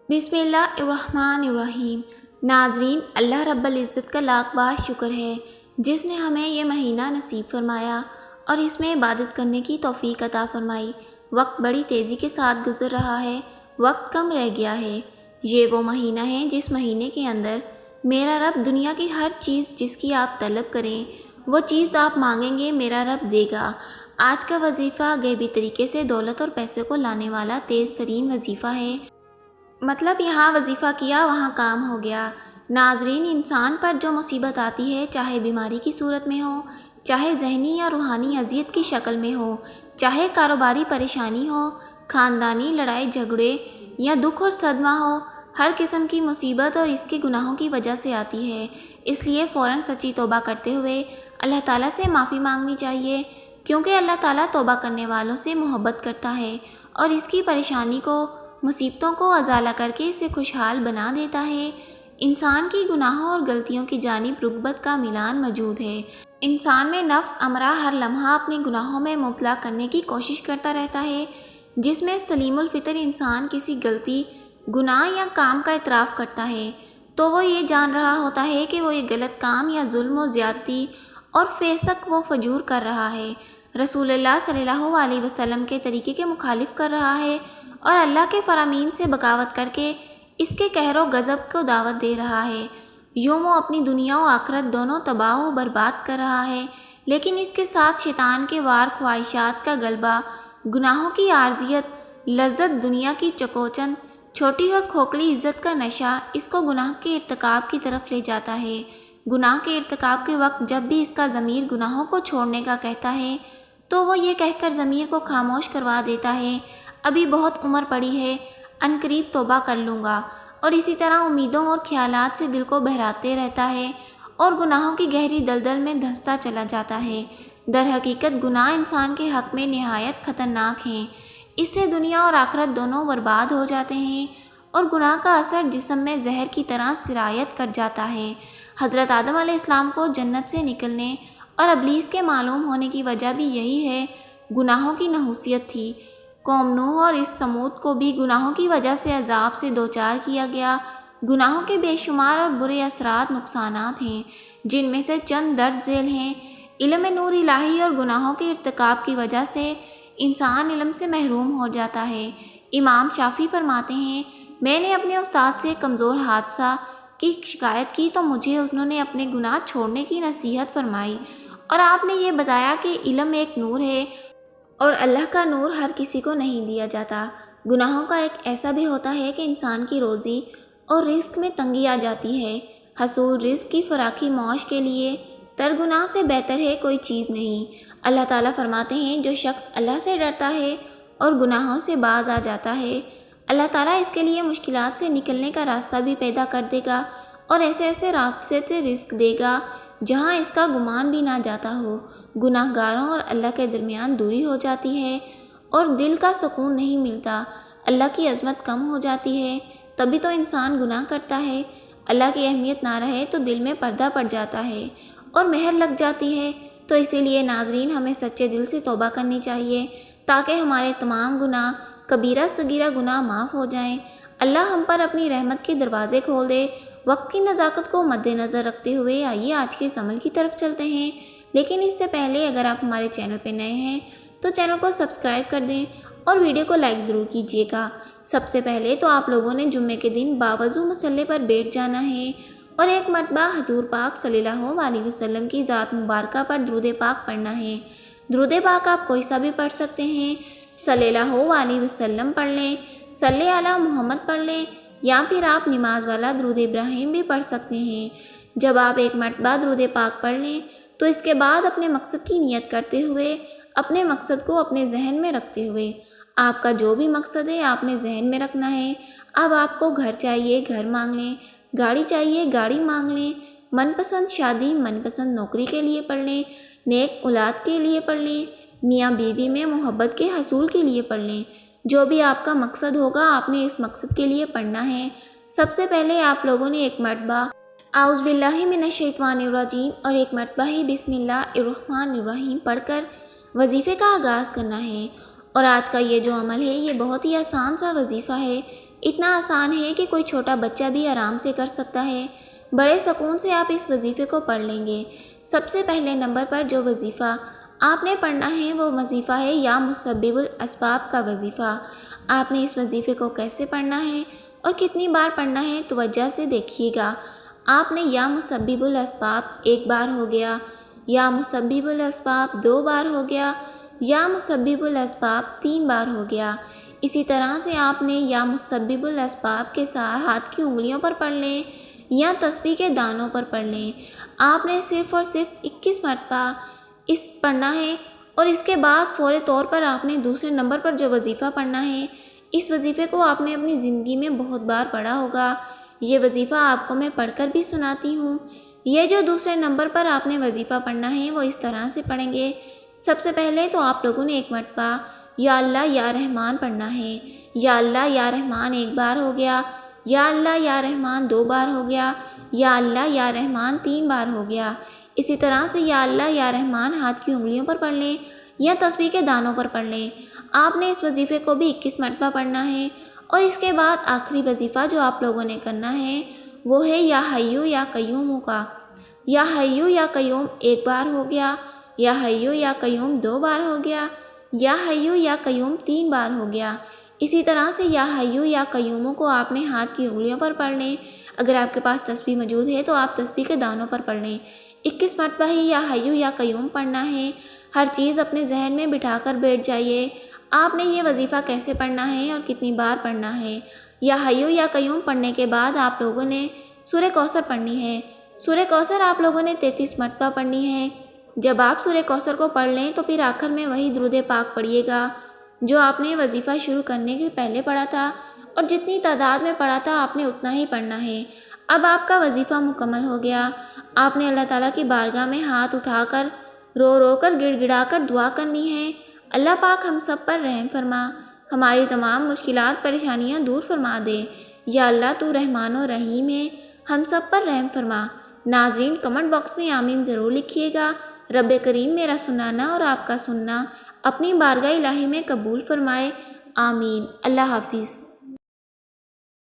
بسم اللہ الرحمن الرحیم۔ ناظرین، اللہ رب العزت کا لاکھ بار شکر ہے جس نے ہمیں یہ مہینہ نصیب فرمایا اور اس میں عبادت کرنے کی توفیق عطا فرمائی۔ وقت بڑی تیزی کے ساتھ گزر رہا ہے، وقت کم رہ گیا ہے۔ یہ وہ مہینہ ہے جس مہینے کے اندر میرا رب دنیا کی ہر چیز جس کی آپ طلب کریں وہ چیز آپ مانگیں گے میرا رب دے گا۔ آج کا وظیفہ غیبی طریقے سے دولت اور پیسے کو لانے والا تیز ترین وظیفہ ہے، مطلب یہاں وظیفہ کیا وہاں کام ہو گیا۔ ناظرین، انسان پر جو مصیبت آتی ہے، چاہے بیماری کی صورت میں ہو، چاہے ذہنی یا روحانی اذیت کی شکل میں ہو، چاہے کاروباری پریشانی ہو، خاندانی لڑائی جھگڑے یا دکھ اور صدمہ ہو، ہر قسم کی مصیبت اور اس کے گناہوں کی وجہ سے آتی ہے۔ اس لیے فوراً سچی توبہ کرتے ہوئے اللہ تعالیٰ سے معافی مانگنی چاہیے، کیونکہ اللہ تعالیٰ توبہ کرنے والوں سے محبت کرتا ہے اور اس کی پریشانی کو، مصیبتوں کو ازالہ کر کے اسے خوشحال بنا دیتا ہے۔ انسان کی گناہوں اور غلطیوں کی جانب رغبت کا میلان موجود ہے۔ انسان میں نفس امارہ ہر لمحہ اپنے گناہوں میں مبتلا کرنے کی کوشش کرتا رہتا ہے۔ جس میں سلیم الفطر انسان کسی غلطی، گناہ یا کام کا اعتراف کرتا ہے تو وہ یہ جان رہا ہوتا ہے کہ وہ یہ غلط کام یا ظلم و زیادتی اور فسق و فجور کر رہا ہے، رسول اللہ صلی اللہ علیہ وسلم کے طریقے کے مخالف کر رہا ہے اور اللہ کے فرامین سے بغاوت کر کے اس کے قہر و غضب کو دعوت دے رہا ہے۔ یوں وہ اپنی دنیا و آخرت دونوں تباہ و برباد کر رہا ہے، لیکن اس کے ساتھ شیطان کے وار خواہشات کا غلبہ، گناہوں کی عارضیت، لذت دنیا کی چکوچند، چھوٹی اور کھوکھلی عزت کا نشہ اس کو گناہ کے ارتکاب کی طرف لے جاتا ہے۔ گناہ کے ارتکاب کے وقت جب بھی اس کا ضمیر گناہوں کو چھوڑنے کا کہتا ہے تو وہ یہ کہہ کر ضمیر کو خاموش کروا دیتا ہے، ابھی بہت عمر پڑی ہے، عنقریب توبہ کر لوں گا، اور اسی طرح امیدوں اور خیالات سے دل کو بہراتے رہتا ہے اور گناہوں کی گہری دلدل میں دھنستا چلا جاتا ہے۔ در حقیقت گناہ انسان کے حق میں نہایت خطرناک ہیں، اس سے دنیا اور آخرت دونوں برباد ہو جاتے ہیں اور گناہ کا اثر جسم میں زہر کی طرح سرایت کر جاتا ہے۔ حضرت آدم علیہ السلام کو جنت سے نکلنے اور ابلیس کے معلوم ہونے کی وجہ بھی یہی ہے، گناہوں کی نحوست تھی۔ قوم نوح اور اس سمود کو بھی گناہوں کی وجہ سے عذاب سے دوچار کیا گیا۔ گناہوں کے بے شمار اور برے اثرات، نقصانات ہیں، جن میں سے چند درج ذیل ہیں۔ علم نور الہی اور گناہوں کے ارتکاب کی وجہ سے انسان علم سے محروم ہو جاتا ہے۔ امام شافعی فرماتے ہیں، میں نے اپنے استاد سے کمزور حادثہ کی شکایت کی تو مجھے انہوں نے اپنے گناہ چھوڑنے کی نصیحت فرمائی، اور آپ نے یہ بتایا کہ علم ایک نور ہے اور اللہ کا نور ہر کسی کو نہیں دیا جاتا۔ گناہوں کا ایک ایسا بھی ہوتا ہے کہ انسان کی روزی اور رزق میں تنگی آ جاتی ہے۔ حصول رزق کی فراخی معاش کے لیے تر گناہ سے بہتر ہے کوئی چیز نہیں۔ اللہ تعالیٰ فرماتے ہیں، جو شخص اللہ سے ڈرتا ہے اور گناہوں سے باز آ جاتا ہے، اللہ تعالیٰ اس کے لیے مشکلات سے نکلنے کا راستہ بھی پیدا کر دے گا اور ایسے ایسے راستے سے رزق دے گا جہاں اس کا گمان بھی نہ جاتا ہو۔ گناہ گاروں اور اللہ کے درمیان دوری ہو جاتی ہے اور دل کا سکون نہیں ملتا، اللہ کی عظمت کم ہو جاتی ہے، تبھی تو انسان گناہ کرتا ہے۔ اللہ کی اہمیت نہ رہے تو دل میں پردہ پڑ جاتا ہے اور مہر لگ جاتی ہے۔ تو اسی لیے ناظرین، ہمیں سچے دل سے توبہ کرنی چاہیے تاکہ ہمارے تمام گناہ، کبیرہ صغیرہ گناہ معاف ہو جائیں، اللہ ہم پر اپنی رحمت کے دروازے کھول دے۔ وقت کی نزاکت کو مد نظر رکھتے ہوئے آئیے آج کے اس عمل کی طرف چلتے ہیں، لیکن اس سے پہلے اگر آپ ہمارے چینل پہ نئے ہیں تو چینل کو سبسکرائب کر دیں اور ویڈیو کو لائک ضرور کیجیے گا۔ سب سے پہلے تو آپ لوگوں نے جمعے کے دن باوضو مصلی پر بیٹھ جانا ہے اور ایک مرتبہ حضور پاک صلی اللہ علیہ وسلم کی ذات مبارکہ پر درود پاک پڑھنا ہے۔ درود پاک آپ کوئی سا بھی پڑھ سکتے ہیں، صلی اللہ علیہ وسلم پڑھ لیں، صلی علی محمد پڑھ لیں، یا پھر آپ نماز والا درود ابراہیم بھی پڑھ سکتے ہیں۔ جب آپ ایک مرتبہ درود پاک پڑھ لیں تو اس کے بعد اپنے مقصد کی نیت کرتے ہوئے، اپنے مقصد کو اپنے ذہن میں رکھتے ہوئے، آپ کا جو بھی مقصد ہے آپ نے ذہن میں رکھنا ہے۔ اب آپ کو گھر چاہیے، گھر مانگ لیں، گاڑی چاہیے، گاڑی مانگ لیں، من پسند شادی، من پسند نوکری کے لیے پڑھ لیں، نیک اولاد کے لیے پڑھ لیں، میاں بیوی میں محبت کے حصول کے لیے پڑھ لیں۔ جو بھی آپ کا مقصد ہوگا آپ نے اس مقصد کے لیے پڑھنا ہے۔ سب سے پہلے آپ لوگوں نے ایک مرتبہ اعوذ باللہ من الشیطان الرجیم اور ایک مرتبہ ہی بسم اللہ الرحمن الرحیم پڑھ کر وظیفے کا آغاز کرنا ہے۔ اور آج کا یہ جو عمل ہے یہ بہت ہی آسان سا وظیفہ ہے، اتنا آسان ہے کہ کوئی چھوٹا بچہ بھی آرام سے کر سکتا ہے۔ بڑے سکون سے آپ اس وظیفے کو پڑھ لیں گے۔ سب سے پہلے نمبر پر جو وظیفہ آپ نے پڑھنا ہے وہ وظیفہ ہے یا مسبب الاسباب کا وظیفہ۔ آپ نے اس وظیفے کو کیسے پڑھنا ہے اور کتنی بار پڑھنا ہے توجہ سے دیکھیے گا۔ آپ نے یا مسبب الاسباب ایک بار ہو گیا، یا مسبب الاسباب 2 بار ہو گیا، یا مسبب الاسباب 3 بار ہو گیا۔ اسی طرح سے آپ نے یا مسبب الاسباب کے ساتھ ہاتھ کی انگلیوں پر پڑھ لیں یا تسبیح کے دانوں پر پڑھ لیں۔ آپ نے صرف اور صرف 21 مرتبہ اس پڑھنا ہے، اور اس کے بعد فوری طور پر آپ نے دوسرے نمبر پر جو وظیفہ پڑھنا ہے، اس وظیفے کو آپ نے اپنی زندگی میں بہت بار پڑھا ہوگا۔ یہ وظیفہ آپ کو میں پڑھ کر بھی سناتی ہوں۔ یہ جو دوسرے نمبر پر آپ نے وظیفہ پڑھنا ہے وہ اس طرح سے پڑھیں گے۔ سب سے پہلے تو آپ لوگوں نے 1 مرتبہ یا اللہ یا رحمان پڑھنا ہے۔ یا اللہ یا رحمان 1 بار ہو گیا، یا اللہ یا رحمان 2 بار ہو گیا، یا اللہ یا رحمان 3 بار ہو گیا۔ اسی طرح سے یا اللہ یا رحمان ہاتھ کی انگلیوں پر پڑھ لیں یا تسبیح کے دانوں پر پڑھ لیں۔ آپ نے اس وظیفے کو بھی 21 مرتبہ پڑھنا ہے، اور اس کے بعد آخری وظیفہ جو آپ لوگوں نے کرنا ہے وہ ہے یا حیو یا قیوم کا۔ یا حیو یا قیوم 1 بار ہو گیا، یا حیو یا قیوم 2 بار ہو گیا، یا حیو یا قیوم 3 بار ہو گیا۔ اسی طرح سے یا حیو یا قیوم کو آپ نے ہاتھ کی انگلیوں پر پڑھ لیں۔ اگر آپ کے پاس تسبیح موجود ہے تو آپ تسبیح کے دانوں پر پڑھ لیں۔ 21 مرتبہ ہی یا حیو یا قیوم پڑھنا ہے۔ ہر چیز اپنے ذہن میں بٹھا کر بیٹھ جائیے۔ آپ نے یہ وظیفہ کیسے پڑھنا ہے اور کتنی بار پڑھنا ہے۔ یا حیو یا قیوم پڑھنے کے بعد آپ لوگوں نے سورہ کوثر پڑھنی ہے۔ سورہ کوثر آپ لوگوں نے 33 مرتبہ پڑھنی ہے۔ جب آپ سورہ کوثر کو پڑھ لیں تو پھر آخر میں وہی درود پاک پڑھیے گا جو آپ نے وظیفہ شروع کرنے کے پہلے پڑھا تھا، اور جتنی تعداد میں پڑھا تھا آپ نے اتنا ہی پڑھنا ہے۔ اب آپ کا وظیفہ مکمل ہو گیا۔ آپ نے اللہ تعالیٰ کی بارگاہ میں ہاتھ اٹھا کر رو رو کر گڑ گڑا کر دعا کرنی ہے۔ اللہ پاک ہم سب پر رحم فرما، ہماری تمام مشکلات پریشانیاں دور فرما دے۔ یا اللہ تو رحمان و رحیم ہے، ہم سب پر رحم فرما۔ ناظرین کمنٹ باکس میں آمین ضرور لکھیے گا۔ رب کریم میرا سنانا اور آپ کا سننا اپنی بارگاہ الہی میں قبول فرمائے، آمین۔ اللہ حافظ۔